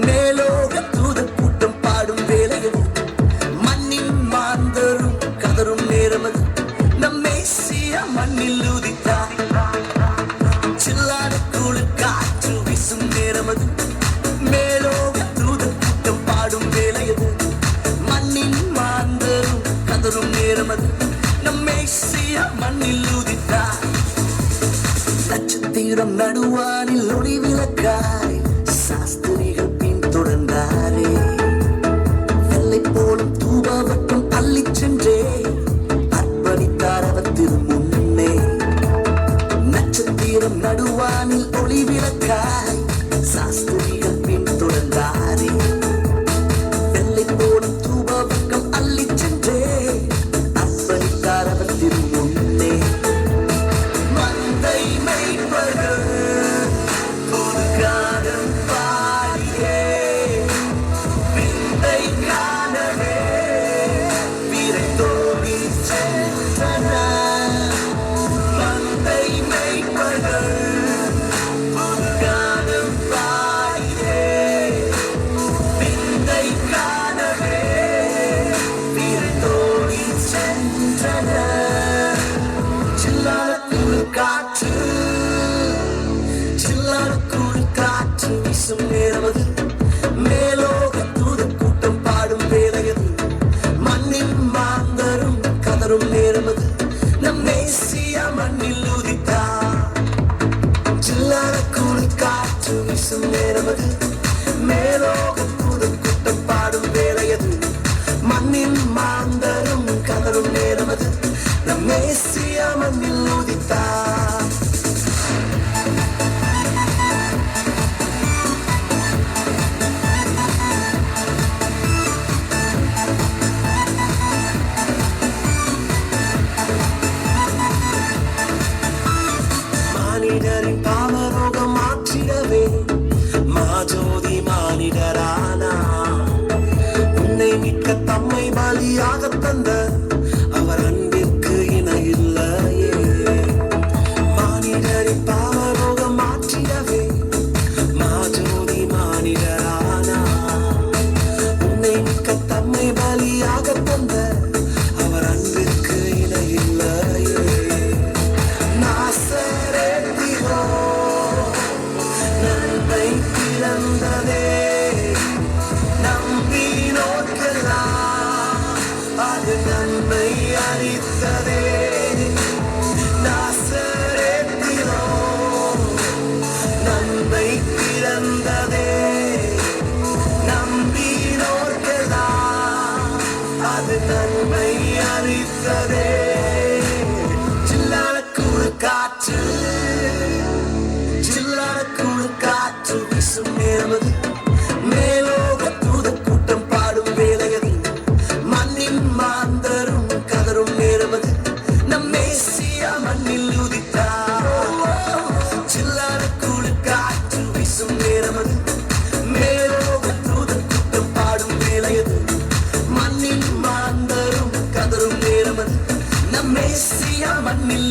மேலோக தூத கூட்டம் பாடும் வேலையது மண்ணின் மாந்தரும் கதரும் நேரமது நம் மேசிய மண்ணில் உதித்தார் சில்லாட குளிர் காற்று வீசும் நேரமது மேலோக தூத கூட்டம் பாடும் வேலையது மண்ணின் மாந்தரும் கதரும் நேரமது நம் மேசிய மண்ணில் உதித்தார் நட்சத்திரம் நடுவானில் ஒளி விளக்காய் சாஸ்திரிகள் பின்தொடர்ந்தாரே வெள்ளை போலும் தூபாவட்டும் அள்ளி சென்றே அர்ப்பணித்தார் அவர் திருமுன்னே நட்சத்திரம் நடுவானில் ஒளி விளக்காய் சாஸ்திரிகள் பின்தொடர்ந்தாரே வெள்ளை போலும் தூபாவட்டும் அள்ளி சென்றே அர்ப்பணித்தார் அவர் திருமுன்னே மந்தை மெய்ப்பர்கள் புதுகாலம் பாடியே விந்தை காணவே விரைந்தோடி சென்றனர் மந்தை மெய்ப்பர்கள் புதுகாலம் பாடியே விந்தை காணவே விரைந்தோடி சென்றனர் சில்லாட குளிர் காற்று சில்லாட குளிர் காற்று வீசும் நேரமது மேலோக தூத கூட்டம் பாடும் வேலையது மண்ணின் மாந்தரும் கதரும் நேரமது நம் மேசிய மண்ணில் உதித்தார் சில்லாட குளிர் காற்று வீசும் நேரமது மேலோக தூத கூட்டம் பாடும் வேலையது மண்ணின் மாந்தரும் கதரும் நேரமது நம் மேசிய மண்ணில் உதித்தார் மானிடரின் பாவரோகம் மாற்றிடவே மாஜோதி மானிடரானா உன்னை மீட்க தம்மை பலியாக தந்த அவர் அன்பிற்கு இணையில்லையே மானிடரின் பாவரோகம் மாற்றிடவே மாஜோதி மானிடரானா உன்னை மீட்க தம்மை பலியாக தந்த அவர் அன்பிற்கு இணையில்லையே நாசரேத்திலோ நன்மை பிறந்ததே நம்பினோர்க்கெல்லாம் அது நன்மை அளித்ததே நாசரேத்திலோ நன்மை பிறந்ததே நம்பினோர்க்கெல்லாம் அது நன்மை அளித்ததே சில்லாட குளிர் காற்று சில்லாட குளிர் காற்று வீசும் நேரமது மேலோக தூத கூட்டம் பாடும் வேலையது மண்ணின் மாந்தரும் கதரும் நேரமது நம் மேசிய மண்ணில் உதித்தார் சில்லாட குளிர் காற்று வீசும் நேரமது மேலோக தூத கூட்டம் பாடும் வேலையது மண்ணின் மாந்தரும் கதரும் நேரமது நம் மேசிய மண்ணில்